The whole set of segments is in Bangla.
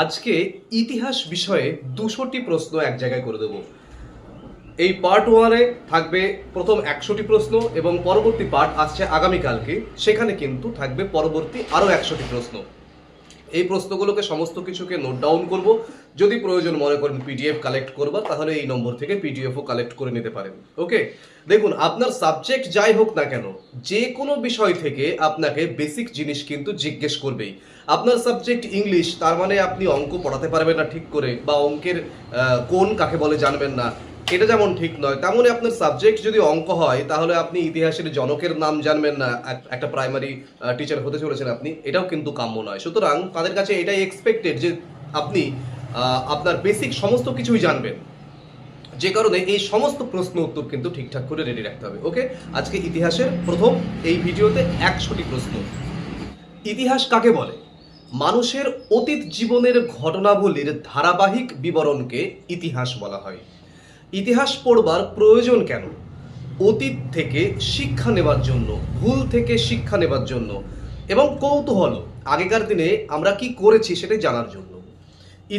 আজকে ইতিহাস বিষয়ে 200টি প্রশ্ন এক জায়গায় করে দেব। এই পার্ট ওয়ানে থাকবে প্রথম 100টি প্রশ্ন এবং পরবর্তী পার্ট আসছে আগামীকালকে, সেখানে কিন্তু থাকবে পরবর্তী আরও 100টি প্রশ্ন। এই প্রশ্নগুলোকে সমস্ত কিছুকে নোট ডাউন করব। যদি প্রয়োজন মনে করেন পিডিএফ কালেক্ট করবার, তাহলে এই নম্বর থেকে পিডিএফও কালেক্ট করে নিতে পারেন। ওকে, দেখুন আপনার সাবজেক্ট যাই হোক না কেন, যে কোনো বিষয় থেকে আপনাকে বেসিক জিনিস কিন্তু জিজ্ঞেস করবেই। আপনার সাবজেক্ট ইংলিশ, তার মানে আপনি অঙ্ক পড়াতে পারবেন না ঠিক করে, বা অঙ্কের কোন কাকে বলে জানবেন না, এটা যেমন ঠিক নয়, তেমনই আপনার সাবজেক্ট যদি অঙ্ক হয় তাহলে আপনি ইতিহাসের জনকের নাম জানবেন না, একটা প্রাইমারি টিচার হতে চলেছেন আপনি, এটাও কিন্তু কাম্য নয়। সুতরাং তাদের কাছে এটাই এক্সপেক্টেড যে আপনি আপনার বেসিক সমস্ত কিছুই জানবেন, যে কারণে এই সমস্ত প্রশ্ন উত্তর কিন্তু ঠিকঠাক করে রেডি রাখতে হবে। ওকে, আজকে ইতিহাসের প্রথম এই ভিডিওতে 100টি প্রশ্ন। ইতিহাস কাকে বলে? মানুষের অতীত জীবনের ঘটনাবলীর ধারাবাহিক বিবরণকে ইতিহাস বলা হয়। ইতিহাস পড়বার প্রয়োজন কেন? অতীত থেকে শিক্ষা নেবার জন্য, ভুল থেকে শিক্ষা নেবার জন্য, এবং কৌতূহল আগেকার দিনে আমরা কি করেছি সেটা জানার জন্য।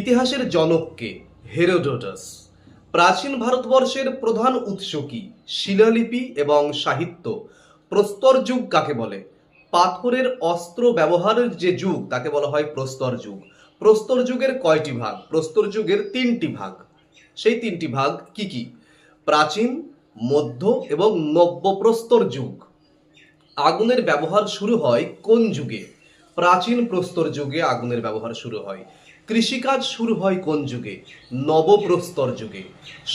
ইতিহাসের জনককে? হেরোডোটাস। প্রাচীন ভারতবর্ষের প্রধান উৎস কি? শিলালিপি এবং সাহিত্য। প্রস্তর যুগ কাকে বলে? পাথরের অস্ত্র ব্যবহারের যে যুগ তাকে বলা হয় প্রস্তর যুগ। প্রস্তর যুগের কয়টি ভাগ? প্রস্তর যুগের 3টি ভাগ। সেই 3টি ভাগ কি কি? প্রাচীন, মধ্য এবং নব্যপ্রস্তর যুগ। আগুনের ব্যবহার শুরু হয় কোন যুগে? প্রাচীন প্রস্তর যুগে আগুনের ব্যবহার শুরু হয়। কৃষিকাজ শুরু হয় কোন যুগে? নবপ্রস্তর যুগে।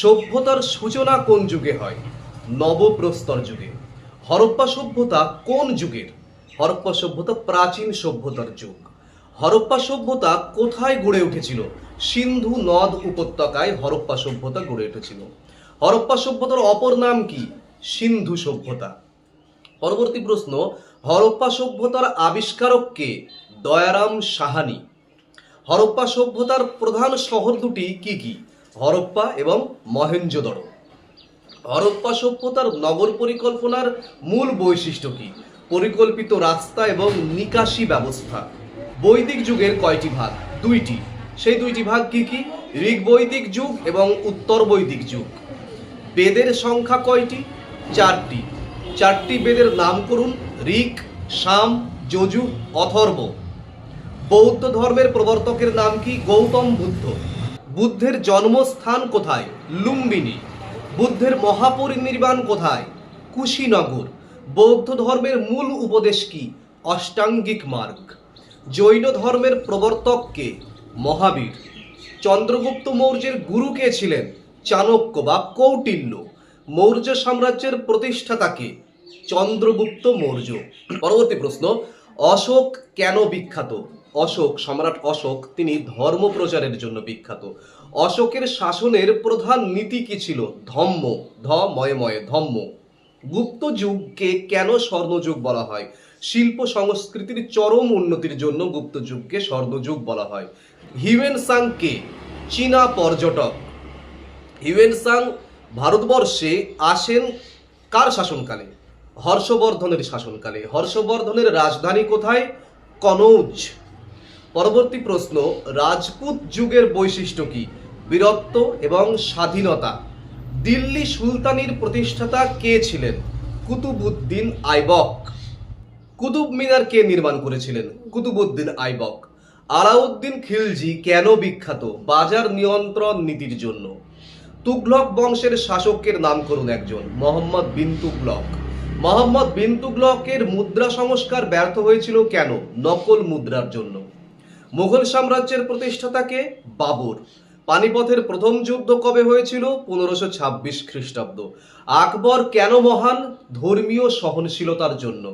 সভ্যতার সূচনা কোন যুগে হয়? নবপ্রস্তর যুগে। হরপ্পা সভ্যতা কোন যুগের? হরপ্পা সভ্যতা প্রাচীন সভ্যতার যুগ। হরপ্পা সভ্যতা কোথায় গড়ে উঠেছিল? সিন্ধু নদ উপত্যকায় হরপ্পা সভ্যতা গড়ে উঠেছিল। হরপ্পা সভ্যতার অপর নাম কি? সিন্ধু সভ্যতা। পরবর্তী প্রশ্ন, হরপ্পা সভ্যতার আবিষ্কারক কে? দয়ারাম সাহানি। হরপ্পা সভ্যতার প্রধান শহর দুটি কি কি? হরপ্পা এবং মহেঞ্জোদড়ো। হরপ্পা সভ্যতার নগর পরিকল্পনার মূল বৈশিষ্ট্য কি? পরিকল্পিত রাস্তা এবং নিকাশি ব্যবস্থা। বৈদিক যুগের কয়টি ভাগ? 2টি। সেই 2টি ভাগ কি কি? ঋগ বৈদিক যুগ এবং উত্তর বৈদিক যুগ। বেদের সংখ্যা কয়টি? 4টি। 4টি বেদের নাম করুন। ঋক, সাম, যজুঃ, অথর্ব। বৌদ্ধ ধর্মের প্রবর্তকের নাম কি? গৌতম বুদ্ধ। বুদ্ধের জন্মস্থান কোথায়? লুম্বিনী। বুদ্ধের মহাপরিনির্বাণ কোথায়? কুশীনগর। বৌদ্ধ ধর্মের মূল উপদেশ কি? অষ্টাঙ্গিক মার্গ। জৈন ধর্মের প্রবর্তক কে? মহাবীর। চন্দ্রগুপ্ত মৌর্যের গুরু কে ছিলেন? চাণক্য বা কৌটিল্য। মৌর্য সাম্রাজ্যের প্রতিষ্ঠাতা কে? চন্দ্রগুপ্ত মৌর্য। পরবর্তী প্রশ্ন, অশোক কেন বিখ্যাত? অশোক, সম্রাট অশোক, তিনি ধর্ম প্রচারের জন্য বিখ্যাত। অশোকের শাসনের প্রধান নীতি কি ছিল? ধম্ম, ময়ে ধম্ম। গুপ্ত যুগকে কেন স্বর্ণযুগ বলা হয়? শিল্প সংস্কৃতির চরম উন্নতির জন্য গুপ্ত যুগকে স্বর্ণযুগ বলা হয়। হিউয়েন কে? চীনা পর্যটক। হিউয়েন ভারতবর্ষে আসেন কার শাসনকালে? হর্ষবর্ধনের শাসনকালে। হর্ষবর্ধনের রাজধানী কোথায়? কনৌজ। পরবর্তী প্রশ্ন, রাজপুত যুগের বৈশিষ্ট্য কি? বীরত্ব এবং স্বাধীনতা। দিল্লি সুলতানির প্রতিষ্ঠাতা কে ছিলেন? কুতুবউদ্দিন আইবক। কুতুব মিনার কে নির্মাণ করেছিলেন? কুতুবউদ্দিন আইবক। আলাউদ্দিন খিলজি কেন বিখ্যাত? বাজার নিয়ন্ত্রণ নীতির জন্য। তুগলক বংশের শাসকের নাম করুন একজন। মোহাম্মদ বিন তুগলক। মোহাম্মদ বিন তুগলকের মুদ্রা সংস্কার ব্যর্থ হয়েছিল কেন? নকল মুদ্রার জন্য। মুঘল সাম্রাজ্যের প্রতিষ্ঠাতাকে? বাবর। পানিপথের প্রথম যুদ্ধ কবে হয়েছিল? 1526 খ্রিস্টাব্দ। আকবর কেন মহান? ধর্মীয় সহনশীলতার জন্য।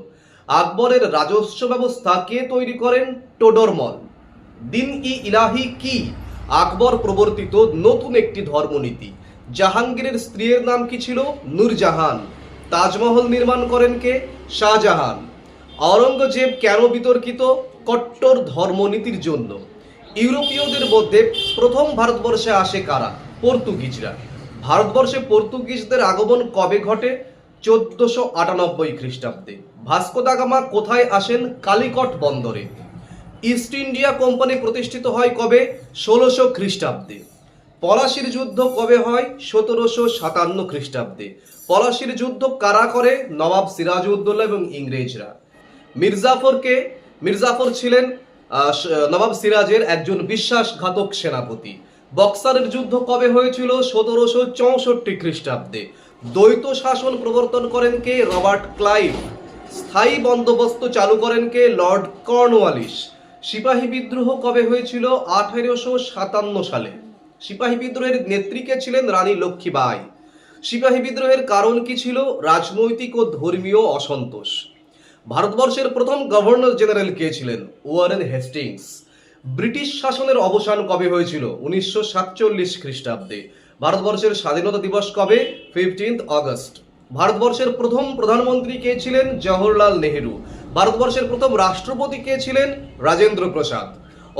আকবরের রাজস্ব ব্যবস্থা কে তৈরি করেন? টোডরমল। দিন-ই-ইলাহি কি? আকবর প্রবর্তিত নতুন একটি ধর্মনীতি। জাহাঙ্গীরের স্ত্রীর নাম কি ছিল? নূরজাহান। তাজমহল নির্মাণ করেন কে? শাহজাহান। আওরঙ্গজেব কেন বিতর্কিত? কট্টর ধর্মনীতির জন্য। ইউরোপীয়দের মধ্যে প্রথম ভারতবর্ষে আসে কারা? পর্তুগিজরা। ভারতবর্ষে পর্তুগিজদের আগমন কবে ঘটে? 1498 খ্রিস্টাব্দে। ভাস্কো দা গামা কোথায় আসেন? কালিকট বন্দরে। ইস্ট ইন্ডিয়া কোম্পানি প্রতিষ্ঠিত হয় কবে? 1600 খ্রিস্টাব্দে। পলাশির যুদ্ধ কবে হয়? 1757 খ্রিস্টাব্দে। পলাশির যুদ্ধ কারা করে? নবাব সিরাজউদ্দৌলা এবং ইংরেজরা। মির্জাফর ছিলেন নবাব সিরাজের একজন বিশ্বাসঘাতক সেনাপতি। বক্সারের যুদ্ধ কবে হয়েছিল? 1764 খ্রিস্টাব্দে। দ্বৈত শাসন প্রবর্তন করেন কে? Robert Clive. স্থায়ী বন্দোবস্ত চালু করেন কে? Lord Cornwallis. সিপাহী বিদ্রোহ কবে হয়েছিল? 1857 সালে। সিপাহী বিদ্রোহের নেত্রী কে ছিলেন? রানী লক্ষ্মীবাঈ। সিপাহী বিদ্রোহের কারণ কি ছিল? রাজনৈতিক ও ধর্মীয় অসন্তোষ। ভারতবর্ষের প্রথম গভর্নর জেনারেল কে ছিলেন? Warren Hastings. ব্রিটিশ শাসনের অবসান কবে হয়েছিল? 1947 খ্রিস্টাব্দে। ভারতবর্ষের স্বাধীনতা দিবস কবে? 15 আগস্ট। ভারতবর্ষের প্রথম প্রধানমন্ত্রী কে ছিলেন? জওহরলাল নেহেরু। ভারতবর্ষের প্রথম রাষ্ট্রপতি কে ছিলেন? রাজেন্দ্র প্রসাদ।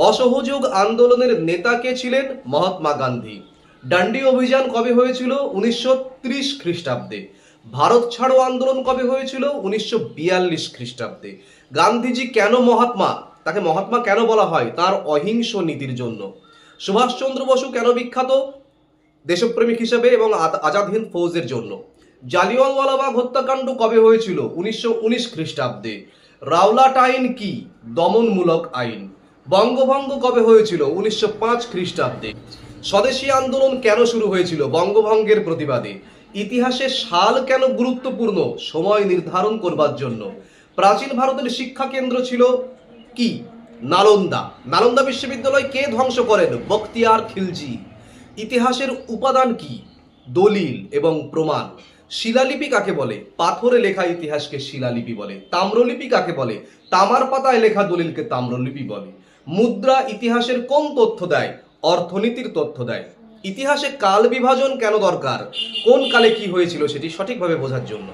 অসহযোগ আন্দোলনের নেতা কে ছিলেন? মহাত্মা গান্ধী। ডান্ডি অভিযান কবে হয়েছিল? 1930 খ্রিস্টাব্দে। ভারত ছাড়ো আন্দোলন কবে হয়েছিল? 1942 খ্রিস্টাব্দে। গান্ধীজি কেন মহাত্মা? তাকে মহাত্মা কেন বলা হয়? তার অহিংস নীতির জন্য। সুভাষচন্দ্র বসু কেন বিখ্যাত? দেশপ্রেমিক হিসেবে এবং আজাদ হিন্দ ফৌজের জন্য। জালিয়ানওয়ালাবাগ হত্যাকাণ্ড কবে হয়েছিল? 1919 খ্রিস্টাব্দে। রাওলাট আইন কি? দমনমূলক আইন। বঙ্গভঙ্গ কবে হয়েছিল? 1905 খ্রিস্টাব্দে। স্বদেশী আন্দোলন কেন শুরু হয়েছিল? বঙ্গভঙ্গের প্রতিবাদে। ইতিহাসের সাল কেন গুরুত্বপূর্ণ? সময় নির্ধারণ করবার জন্য। প্রাচীন ভারতের শিক্ষা কেন্দ্র ছিল কি? নালন্দা। নালন্দা বিশ্ববিদ্যালয় কে ধ্বংস করেন? বখতিয়ার খিলজি। ইতিহাসের উপাদান কি? দলিল এবং প্রমাণ। শিলালিপি কাকে বলে? পাথরে লেখা ইতিহাসকে শিলালিপি বলে। তাম্রলিপি কাকে বলে? তামার পাতায় লেখা দলিলকে তাম্রলিপি বলে। মুদ্রা ইতিহাসের কোন তথ্য দেয়? অর্থনীতির তথ্য দেয়। ইতিহাসে কাল বিভাজন কেন দরকার? কোন কালে কি হয়েছিল সেটি সঠিকভাবে বোঝার জন্য।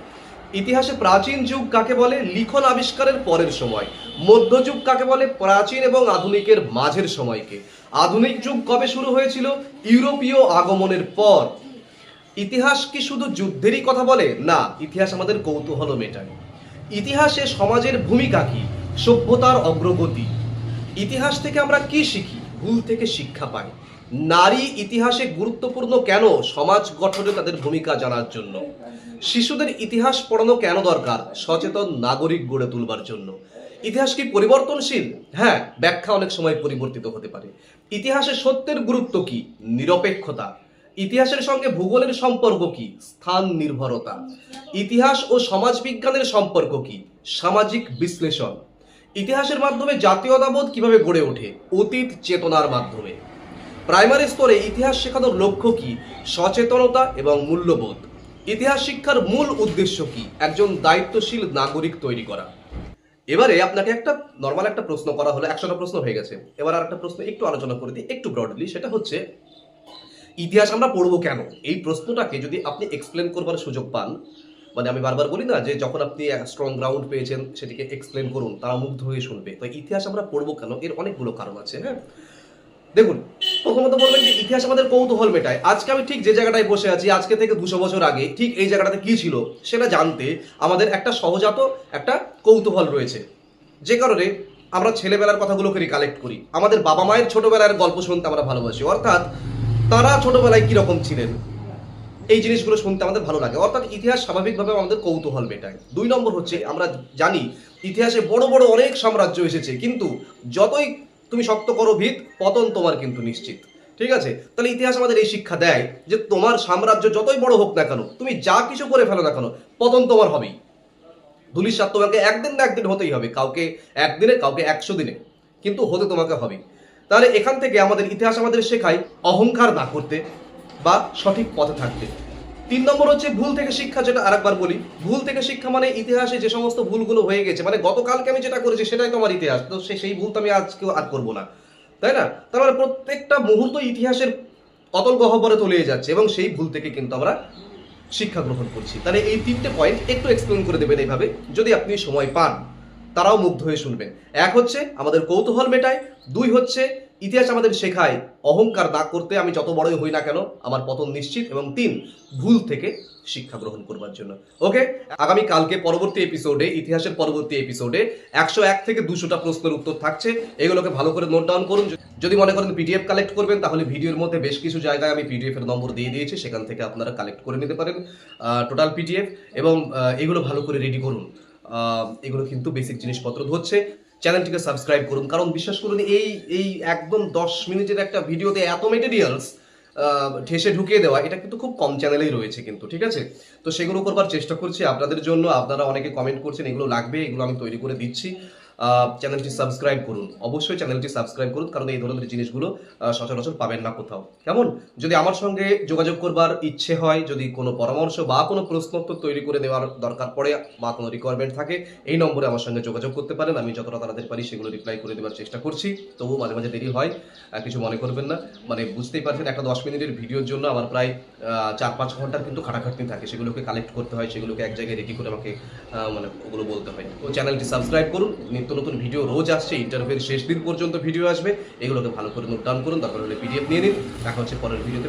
ইতিহাসে প্রাচীন যুগ কাকে বলে? লিখন আবিষ্কারের পরের সময়। মধ্যযুগ কাকে বলে? প্রাচীন এবং আধুনিকের মাঝের সময়কে। আধুনিক যুগ কবে শুরু হয়েছিল? ইউরোপীয় আগমনের পর। ইতিহাস কি শুধু যুদ্ধেরই কথা বলে? না, ইতিহাস আমাদের কৌতূহল মেটায়। ইতিহাসে সমাজের ভূমিকা কি? সভ্যতার অগ্রগতি। ইতিহাস থেকে আমরা কি শিখি? ভুল থেকে শিক্ষা পাই। নারী ইতিহাসে গুরুত্বপূর্ণ কেন? সমাজ গঠনে তাদের ভূমিকা জানার জন্য। শিশুদের ইতিহাস পড়ানো কেন দরকার? সচেতন নাগরিক গড়ে তুলবার জন্য। ইতিহাস কি পরিবর্তনশীল? হ্যাঁ, ব্যাখ্যা অনেক সময় পরিবর্তিত হতে পারে। ইতিহাসে সত্যের গুরুত্ব কি? নিরপেক্ষতা। ইতিহাসের সঙ্গে ভূগোলের সম্পর্ক কি? স্থান নির্ভরতা। ইতিহাস ও সমাজবিজ্ঞানের সম্পর্ক কি? সামাজিক বিশ্লেষণ। ইতিহাসের মাধ্যমে জাতীয়তাবোধ কিভাবে গড়ে ওঠে? অতীত চেতনার মাধ্যমে। প্রাইমারি স্তরে ইতিহাস শেখানোর লক্ষ্য কি? সচেতনতা এবং মূল্যবোধ। ইতিহাস শিক্ষার মূল উদ্দেশ্য কি? একজন দায়িত্বশীল নাগরিক তৈরি করা। এবারে আপনাকে একটা নর্মাল একটা প্রশ্ন করা হলো, 100টা প্রশ্ন হয়ে গেছে। এবার আর একটা প্রশ্ন একটু আলোচনা করে দিই, একটু ব্রডলি। সেটা হচ্ছে ইতিহাস আমরা পড়বো কেন? এই প্রশ্নটাকে যদি আপনি এক্সপ্লেন করবার সুযোগ পান, মানে আমি বারবার বলি না যে যখন আপনি স্ট্রং গ্রাউন্ড পেয়েছেন সেটিকে এক্সপ্লেন করুন, তারা মুগ্ধ হয়ে শুনবে। তো ইতিহাস আমরা পড়বো কেন, এর অনেকগুলো কারণ আছে। হ্যাঁ, দেখুন, প্রথমত বলবেন যে ইতিহাস আমাদের কৌতূহল মেটায়। আজকে আমি ঠিক যে জায়গাটায় বসে আছি, আজকে থেকে 200 বছর আগে ঠিক এই জায়গাটাতে কি ছিল সেটা জানতে আমাদের একটা সহজাত একটা কৌতূহল রয়েছে, যে কারণে আমরা ছেলেবেলার কথাগুলোকে রিকালেক্ট করি। আমাদের বাবা মায়ের ছোটবেলার গল্প শুনতে আমরা ভালোবাসি, অর্থাৎ তারা ছোটবেলায় কিরকম ছিলেন এই জিনিসগুলো শুনতে আমাদের ভালো লাগে। অর্থাৎ ইতিহাস স্বাভাবিকভাবে আমাদের কৌতূহল মেটায়। 2 নম্বর হচ্ছে আমরা জানি ইতিহাসে বড় বড় অনেক সাম্রাজ্য এসেছে, কিন্তু যতই তুমি শক্ত করো ভিত, পতন তোমার কিন্তু নিশ্চিত। ঠিক আছে, তাহলে ইতিহাস আমাদের এই শিক্ষা দেয় যে তোমার সাম্রাজ্য যতই বড় হোক না কেন, তুমি যা কিছু করে ফেলো না কেন, পতন তোমার হবেই। ধূলিসাৎ তোমাকে একদিন না একদিন হতেই হবে, কাউকে একদিনে, কাউকে 100 দিনে, কিন্তু হতে তোমাকে হবেই। তাহলে এখান থেকে আমাদের ইতিহাস আমাদের শেখায় অহংকার না করতে বা সঠিক পথে থাকতে। 3 নম্বর হচ্ছে ভুল থেকে শিক্ষা, যেটা আরেকবার বলি। ভুল থেকে শিক্ষা মানে ইতিহাসে যে সমস্ত ভুলগুলো হয়ে গেছে, মানে গতকালকে আমি যেটা করেছি সেটাই তো আমার ইতিহাস, তো সেই ভুল তো আমি আজকেও আর করবো না, তাই না? তার মানে প্রত্যেকটা মুহূর্ত ইতিহাসের অতল গহ্বরে তলিয়ে যাচ্ছে এবং সেই ভুল থেকে কিন্তু আমরা শিক্ষা গ্রহণ করছি। তাহলে এই 3টে পয়েন্ট একটু এক্সপ্লেন করে দেবেন এইভাবে, যদি আপনি সময় পান, তারাও মুগ্ধ হয়ে শুনবেন। 1 হচ্ছে আমাদের কৌতূহল মেটায়, 2 হচ্ছে ইতিহাস আমাদের শেখায় অহংকার না করতে, আমি যত বড়ই হই না কেন আমার পতন নিশ্চিত, এবং 3 ভুল থেকে শিক্ষা গ্রহণ করবার জন্য। ওকে, আগামী কালকে পরবর্তী এপিসোডে, ইতিহাসের পরবর্তী এপিসোডে 101 থেকে 200টা প্রশ্নের উত্তর থাকছে। এগুলোকে ভালো করে নোট ডাউন করুন। যদি মনে করেন পিডিএফ কালেক্ট করবেন, তাহলে ভিডিওর মধ্যে বেশ কিছু জায়গায় আমি পিডিএফ এর নম্বর দিয়ে দিয়েছি, সেখান থেকে আপনারা কালেক্ট করে নিতে পারেন টোটাল পিডিএফ, এবং এগুলো ভালো করে রেডি করুন। এগুলো কিন্তু বেসিক জিনিসপত্র ধরছে। চ্যানেলটিকে সাবস্ক্রাইব করুন, কারণ বিশ্বাস করুন এই একদম 10 মিনিটের একটা ভিডিওতে এত মেটেরিয়ালস ঠেসে ঢুকিয়ে দেওয়া, এটা কিন্তু খুব কম চ্যানেলেই রয়েছে কিন্তু, ঠিক আছে? তো সেগুলো করবার চেষ্টা করছি আপনাদের জন্য। আপনারা অনেকে কমেন্ট করছেন এগুলো লাগবে, এগুলো আমি তৈরি করে দিচ্ছি। চ্যানেলটি সাবস্ক্রাইব করুন, অবশ্যই চ্যানেলটি সাবস্ক্রাইব করুন, কারণ এই ধরনের জিনিসগুলো সচরাচর পাবেন না কোথাও। কেমন? যদি আমার সঙ্গে যোগাযোগ করবার ইচ্ছে হয়, যদি কোনো পরামর্শ বা কোনো প্রশ্নোত্তর তৈরি করে দেওয়ার দরকার পড়ে বা কোনো রিকোয়ারমেন্ট থাকে, এই নম্বরে আমার সঙ্গে যোগাযোগ করতে পারেন। আমি যতটা তাড়াতাড়ি পারি সেগুলো রিপ্লাই করে দেওয়ার চেষ্টা করছি। তবুও মাঝে মাঝে দেরি হয়, কিছু মনে করবেন না। মানে বুঝতেই পারছেন, একটা 10 মিনিটের ভিডিওর জন্য আমার প্রায় 4-5 ঘন্টার কিন্তু খাটাখাটনি থাকে। সেগুলোকে কালেক্ট করতে হয়, সেগুলোকে এক জায়গায় রেডি করে আমাকে মানে ওগুলো বলতে হয়। তো চ্যানেলটি সাবস্ক্রাইব করুন, নিত্য নতুন ভিডিও রোজ আসছে, ইন্টারভিউর শেষ দিন পর্যন্ত ভিডিও আসবে। এগুলোকে ভালো করে নোট ডাউন করুন, দরকার হলে পিডিএফ নিয়ে নিন। দেখা হচ্ছে পরের ভিডিওতে।